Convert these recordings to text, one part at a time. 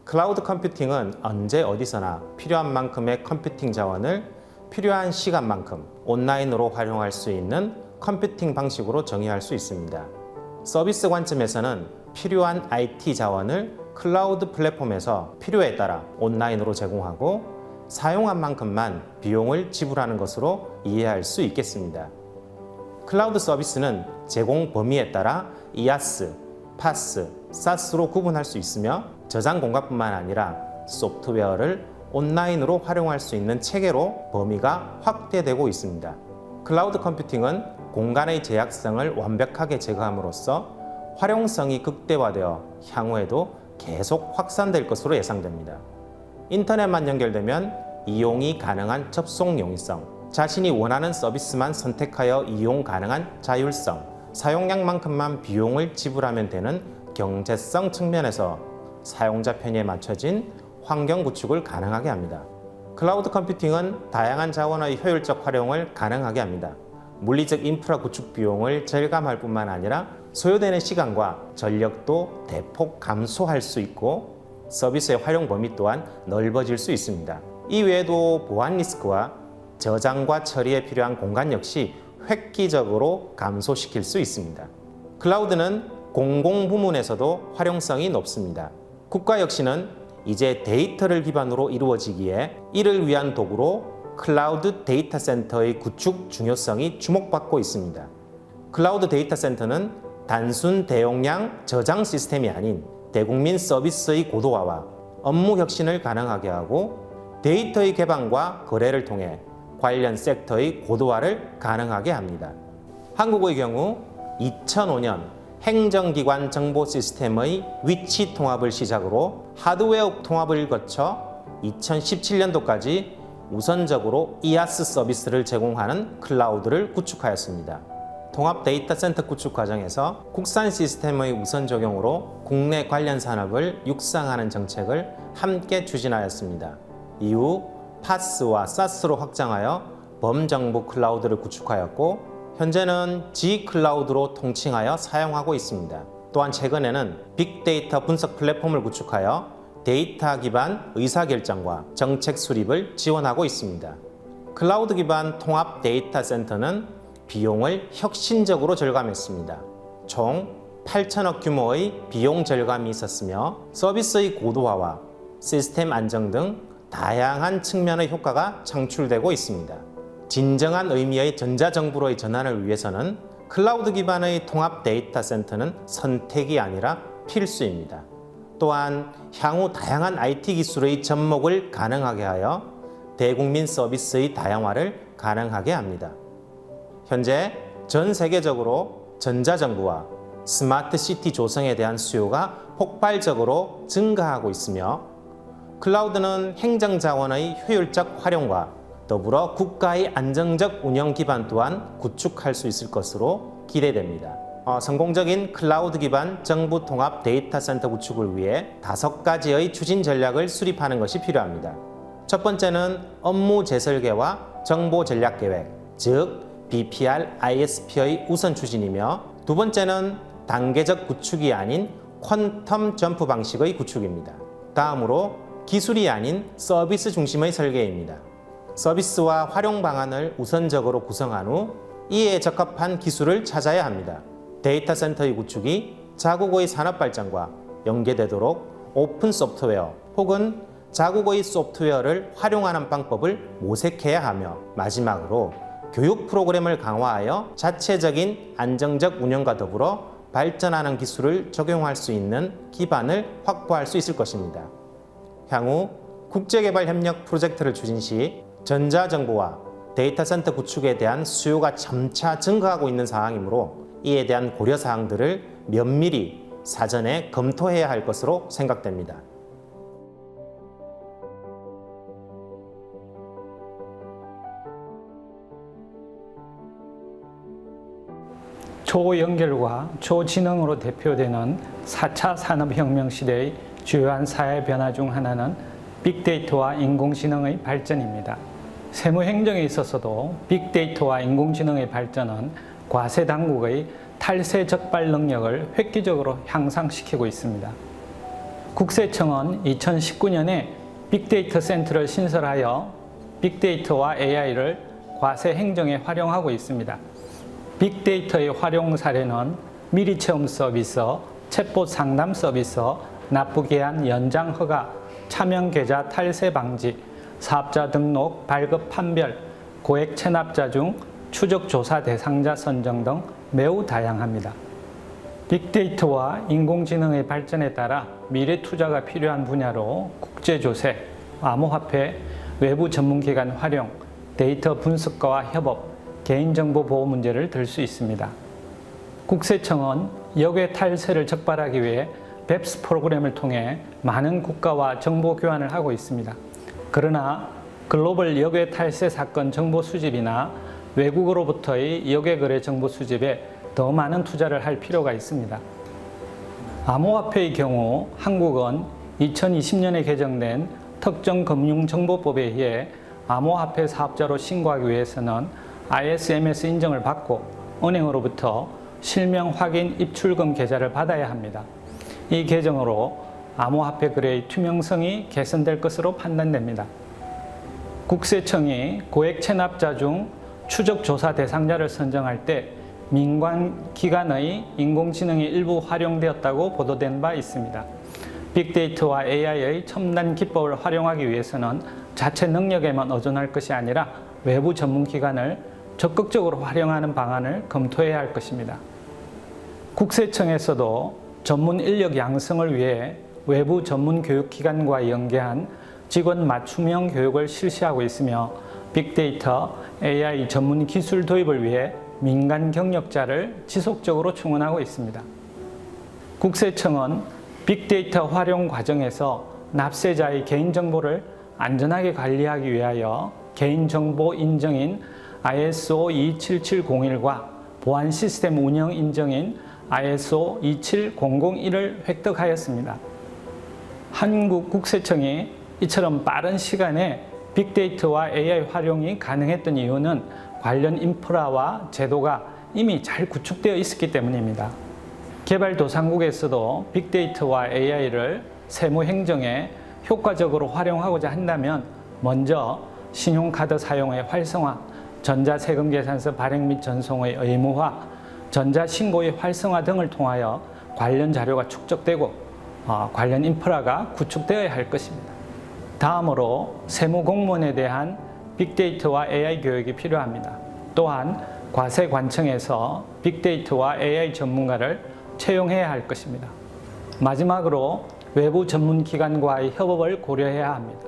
클라우드 컴퓨팅은 언제 어디서나 필요한 만큼의 컴퓨팅 자원을 필요한 시간만큼 온라인으로 활용할 수 있는 컴퓨팅 방식으로 정의할 수 있습니다. 서비스 관점에서는 필요한 IT 자원을 클라우드 플랫폼에서 필요에 따라 온라인으로 제공하고 사용한 만큼만 비용을 지불하는 것으로 이해할 수 있겠습니다. 클라우드 서비스는 제공 범위에 따라 IaaS, PaaS, SaaS로 구분할 수 있으며 저장 공간뿐만 아니라 소프트웨어를 온라인으로 활용할 수 있는 체계로 범위가 확대되고 있습니다. 클라우드 컴퓨팅은 공간의 제약성을 완벽하게 제거함으로써 활용성이 극대화되어 향후에도 계속 확산될 것으로 예상됩니다. 인터넷만 연결되면 이용이 가능한 접속 용이성, 자신이 원하는 서비스만 선택하여 이용 가능한 자율성, 사용량만큼만 비용을 지불하면 되는 경제성 측면에서 사용자 편의에 맞춰진 환경 구축을 가능하게 합니다. 클라우드 컴퓨팅은 다양한 자원의 효율적 활용을 가능하게 합니다. 물리적 인프라 구축 비용을 절감할 뿐만 아니라 소요되는 시간과 전력도 대폭 감소할 수 있고 서비스의 활용 범위 또한 넓어질 수 있습니다. 이외에도 보안 리스크와 저장과 처리에 필요한 공간 역시 획기적으로 감소시킬 수 있습니다. 클라우드는 공공부문에서도 활용성이 높습니다. 국가 역시는 이제 데이터를 기반으로 이루어지기에 이를 위한 도구로 클라우드 데이터 센터의 구축 중요성이 주목받고 있습니다. 클라우드 데이터 센터는 단순 대용량 저장 시스템이 아닌 대국민 서비스의 고도화와 업무 혁신을 가능하게 하고 데이터의 개방과 거래를 통해 관련 섹터의 고도화를 가능하게 합니다. 한국의 경우 2005년 행정기관 정보 시스템의 위치 통합을 시작으로 하드웨어 통합을 거쳐 2017년도까지 우선적으로 IaaS 서비스를 제공하는 클라우드를 구축하였습니다. 통합 데이터 센터 구축 과정에서 국산 시스템의 우선 적용으로 국내 관련 산업을 육성하는 정책을 함께 추진하였습니다. 이후 PaaS와 SaaS로 확장하여 범정부 클라우드를 구축하였고 현재는 G클라우드로 통칭하여 사용하고 있습니다. 또한 최근에는 빅데이터 분석 플랫폼을 구축하여 데이터 기반 의사결정과 정책 수립을 지원하고 있습니다. 클라우드 기반 통합 데이터 센터는 비용을 혁신적으로 절감했습니다. 총 8천억 규모의 비용 절감이 있었으며 서비스의 고도화와 시스템 안정 등 다양한 측면의 효과가 창출되고 있습니다. 진정한 의미의 전자정부로의 전환을 위해서는 클라우드 기반의 통합 데이터 센터는 선택이 아니라 필수입니다. 또한 향후 다양한 IT 기술의 접목을 가능하게 하여 대국민 서비스의 다양화를 가능하게 합니다. 현재 전 세계적으로 전자정부와 스마트 시티 조성에 대한 수요가 폭발적으로 증가하고 있으며 클라우드는 행정자원의 효율적 활용과 더불어 국가의 안정적 운영 기반 또한 구축할 수 있을 것으로 기대됩니다. 성공적인 클라우드 기반 정부 통합 데이터 센터 구축을 위해 5가지의 추진 전략을 수립하는 것이 필요합니다. 첫 번째는 업무 재설계와 정보 전략 계획, 즉 BPR, ISP의 우선 추진이며 두 번째는 단계적 구축이 아닌 퀀텀 점프 방식의 구축입니다. 다음으로 기술이 아닌 서비스 중심의 설계입니다. 서비스와 활용 방안을 우선적으로 구성한 후 이에 적합한 기술을 찾아야 합니다. 데이터 센터의 구축이 자국의 산업 발전과 연계되도록 오픈 소프트웨어 혹은 자국의 소프트웨어를 활용하는 방법을 모색해야 하며 마지막으로 교육 프로그램을 강화하여 자체적인 안정적 운영과 더불어 발전하는 기술을 적용할 수 있는 기반을 확보할 수 있을 것입니다. 향후 국제개발협력 프로젝트를 추진 시 전자정보와 데이터 센터 구축에 대한 수요가 점차 증가하고 있는 상황이므로 이에 대한 고려사항들을 면밀히 사전에 검토해야 할 것으로 생각됩니다. 초연결과 초지능으로 대표되는 4차 산업혁명 시대의 주요한 사회 변화 중 하나는 빅데이터와 인공지능의 발전입니다. 세무행정에 있어서도 빅데이터와 인공지능의 발전은 과세 당국의 탈세 적발 능력을 획기적으로 향상시키고 있습니다. 국세청은 2019년에 빅데이터 센터를 신설하여 빅데이터와 AI를 과세 행정에 활용하고 있습니다. 빅데이터의 활용 사례는 미리 체험 서비스, 챗봇 상담 서비스, 납부기한 연장 허가, 차명 계좌 탈세 방지, 사업자 등록, 발급 판별, 고액 체납자 중 추적 조사 대상자 선정 등 매우 다양합니다. 빅데이터와 인공지능의 발전에 따라 미래 투자가 필요한 분야로 국제조세, 암호화폐, 외부 전문기관 활용, 데이터 분석가와 협업, 개인정보 보호 문제를 들 수 있습니다. 국세청은 역외 탈세를 적발하기 위해 BEPS 프로그램을 통해 많은 국가와 정보 교환을 하고 있습니다. 그러나 글로벌 역외 탈세 사건 정보 수집이나 외국으로부터의 역외 거래 정보 수집에 더 많은 투자를 할 필요가 있습니다. 암호화폐의 경우 한국은 2020년에 개정된 특정금융정보법에 의해 암호화폐 사업자로 신고하기 위해서는 ISMS 인정을 받고 은행으로부터 실명 확인 입출금 계좌를 받아야 합니다. 이 개정으로 암호화폐 거래의 투명성이 개선될 것으로 판단됩니다. 국세청이 고액 체납자 중 추적 조사 대상자를 선정할 때 민간 기관의 인공지능이 일부 활용되었다고 보도된 바 있습니다. 빅데이터와 AI의 첨단 기법을 활용하기 위해서는 자체 능력에만 의존할 것이 아니라 외부 전문기관을 적극적으로 활용하는 방안을 검토해야 할 것입니다. 국세청에서도 전문 인력 양성을 위해 외부 전문 교육기관과 연계한 직원 맞춤형 교육을 실시하고 있으며 빅데이터, AI 전문 기술 도입을 위해 민간 경력자를 지속적으로 충원하고 있습니다. 국세청은 빅데이터 활용 과정에서 납세자의 개인정보를 안전하게 관리하기 위하여 개인정보 인정인 ISO 27701과 보안 시스템 운영 인정인 ISO 27001을 획득하였습니다. 한국 국세청이 이처럼 빠른 시간에 빅데이터와 AI 활용이 가능했던 이유는 관련 인프라와 제도가 이미 잘 구축되어 있었기 때문입니다. 개발도상국에서도 빅데이터와 AI를 세무행정에 효과적으로 활용하고자 한다면 먼저 신용카드 사용의 활성화, 전자세금계산서 발행 및 전송의 의무화, 전자신고의 활성화 등을 통하여 관련 자료가 축적되고 관련 인프라가 구축되어야 할 것입니다. 다음으로 세무공무원에 대한 빅데이터와 AI 교육이 필요합니다. 또한 과세관청에서 빅데이터와 AI 전문가를 채용해야 할 것입니다. 마지막으로 외부 전문기관과의 협업을 고려해야 합니다.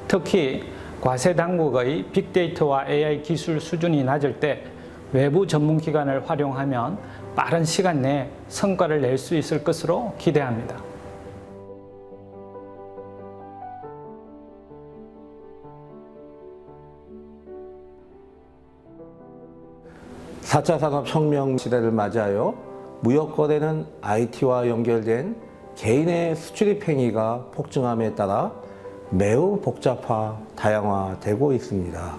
특히 과세당국의 빅데이터와 AI 기술 수준이 낮을 때 외부 전문기관을 활용하면 빠른 시간 내에 성과를 낼 수 있을 것으로 기대합니다. 4차 산업혁명 시대를 맞이하여 무역거래는 IT와 연결된 개인의 수출입 행위가 폭증함에 따라 매우 복잡화, 다양화되고 있습니다.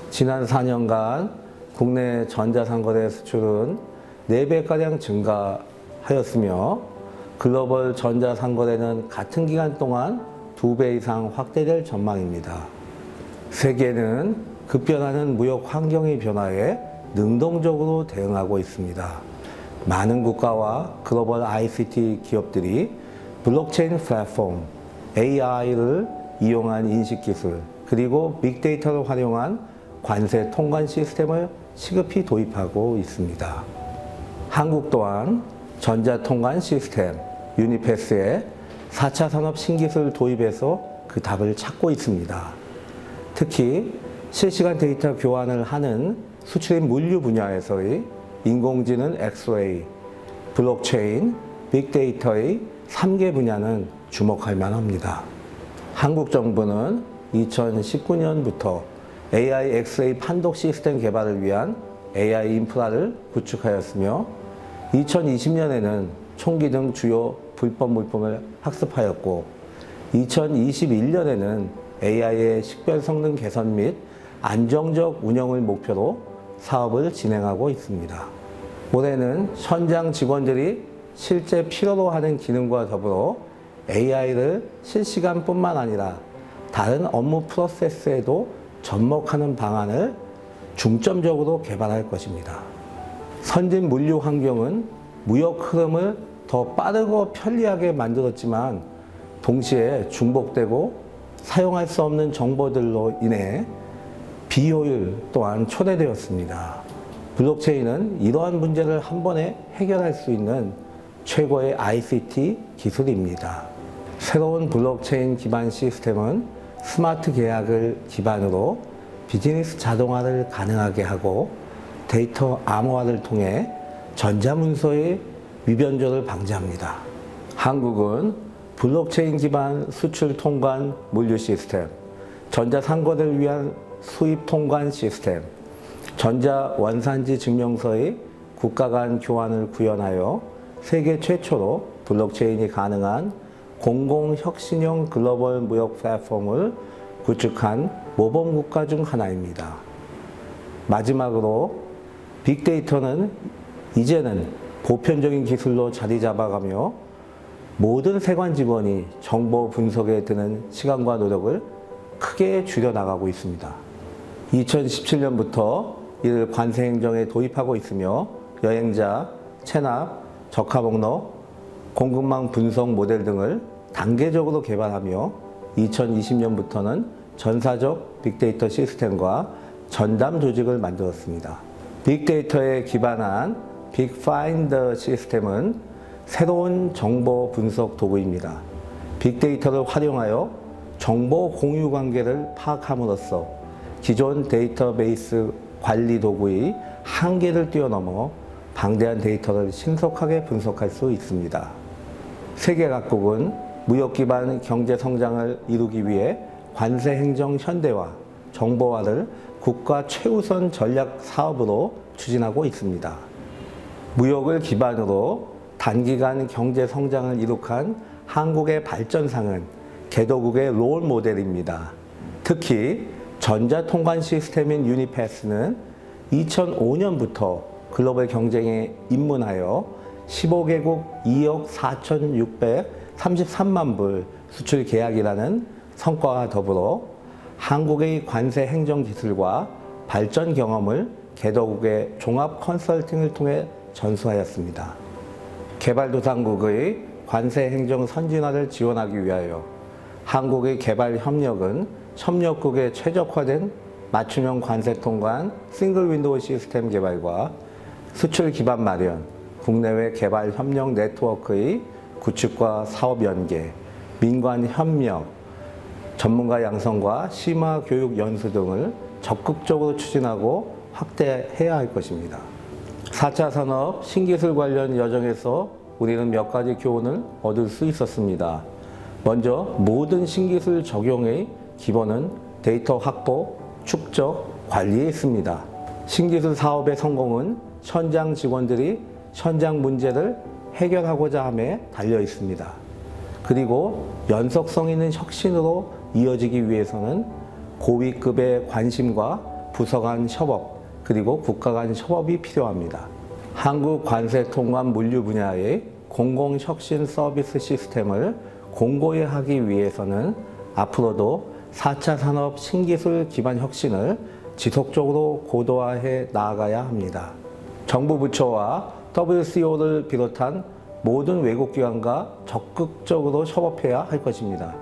지난 4년간 국내 전자상거래 수출은 4배가량 증가하였으며 글로벌 전자상거래는 같은 기간 동안 2배 이상 확대될 전망입니다. 세계는 급변하는 무역 환경의 변화에 능동적으로 대응하고 있습니다. 많은 국가와 글로벌 ICT 기업들이 블록체인 플랫폼, AI를 이용한 인식기술, 그리고 빅데이터를 활용한 관세 통관 시스템을 시급히 도입하고 있습니다. 한국 또한 전자통관 시스템, 유니패스의 4차 산업 신기술 도입에서 그 답을 찾고 있습니다. 특히 실시간 데이터 교환을 하는 수출입 물류 분야에서의 인공지능 엑스레이, 블록체인, 빅데이터의 3개 분야는 주목할 만합니다. 한국 정부는 2019년부터 AI 엑스레이 판독 시스템 개발을 위한 AI 인프라를 구축하였으며 2020년에는 총기 등 주요 불법 물품을 학습하였고 2021년에는 AI의 식별 성능 개선 및 안정적 운영을 목표로 사업을 진행하고 있습니다. 올해는 현장 직원들이 실제 필요로 하는 기능과 더불어 AI를 실시간뿐만 아니라 다른 업무 프로세스에도 접목하는 방안을 중점적으로 개발할 것입니다. 선진 물류 환경은 무역 흐름을 더 빠르고 편리하게 만들었지만 동시에 중복되고 사용할 수 없는 정보들로 인해 비효율 또한 초래되었습니다. 블록체인은 이러한 문제를 한 번에 해결할 수 있는 최고의 ICT 기술입니다. 새로운 블록체인 기반 시스템은 스마트 계약을 기반으로 비즈니스 자동화를 가능하게 하고 데이터 암호화를 통해 전자문서의 위변조를 방지합니다. 한국은 블록체인 기반 수출 통관 물류 시스템, 전자상거래를 위한 수입 통관 시스템, 전자 원산지 증명서의 국가 간 교환을 구현하여 세계 최초로 블록체인이 가능한 공공혁신형 글로벌 무역 플랫폼을 구축한 모범국가 중 하나입니다. 마지막으로 빅데이터는 이제는 보편적인 기술로 자리 잡아가며 모든 세관 직원이 정보 분석에 드는 시간과 노력을 크게 줄여나가고 있습니다. 2017년부터 이를 관세 행정에 도입하고 있으며 여행자, 체납, 적화 목록, 공급망 분석 모델 등을 단계적으로 개발하며 2020년부터는 전사적 빅데이터 시스템과 전담 조직을 만들었습니다. 빅데이터에 기반한 빅파인더 시스템은 새로운 정보 분석 도구입니다. 빅데이터를 활용하여 정보 공유 관계를 파악함으로써 기존 데이터베이스 관리 도구의 한계를 뛰어넘어 방대한 데이터를 신속하게 분석할 수 있습니다. 세계 각국은 무역 기반 경제 성장을 이루기 위해 관세 행정 현대화, 정보화를 국가 최우선 전략 사업으로 추진하고 있습니다. 무역을 기반으로 단기간 경제 성장을 이룩한 한국의 발전상은 개도국의 롤 모델입니다. 특히 전자통관 시스템인 유니패스는 2005년부터 글로벌 경쟁에 입문하여 15개국 2억 4,633만 불 수출 계약이라는 성과와 더불어 한국의 관세 행정 기술과 발전 경험을 개도국의 종합 컨설팅을 통해 전수하였습니다. 개발도상국의 관세 행정 선진화를 지원하기 위하여 한국의 개발 협력은 협력국에 최적화된 맞춤형 관세 통관 싱글 윈도우 시스템 개발과 수출 기반 마련, 국내외 개발 협력 네트워크의 구축과 사업 연계, 민관 협력, 전문가 양성과 심화 교육 연수 등을 적극적으로 추진하고 확대해야 할 것입니다. 4차 산업 신기술 관련 여정에서 우리는 몇 가지 교훈을 얻을 수 있었습니다. 먼저 모든 신기술 적용의 기본은 데이터 확보, 축적, 관리에 있습니다. 신기술 사업의 성공은 현장 직원들이 현장 문제를 해결하고자 함에 달려 있습니다. 그리고 연속성 있는 혁신으로 이어지기 위해서는 고위급의 관심과 부서 간 협업, 그리고 국가 간 협업이 필요합니다. 한국 관세 통관 물류 분야의 공공혁신 서비스 시스템을 공고히 하기 위해서는 앞으로도 4차 산업 신기술 기반 혁신을 지속적으로 고도화해 나아가야 합니다. 정부 부처와 WCO를 비롯한 모든 외국기관과 적극적으로 협업해야 할 것입니다.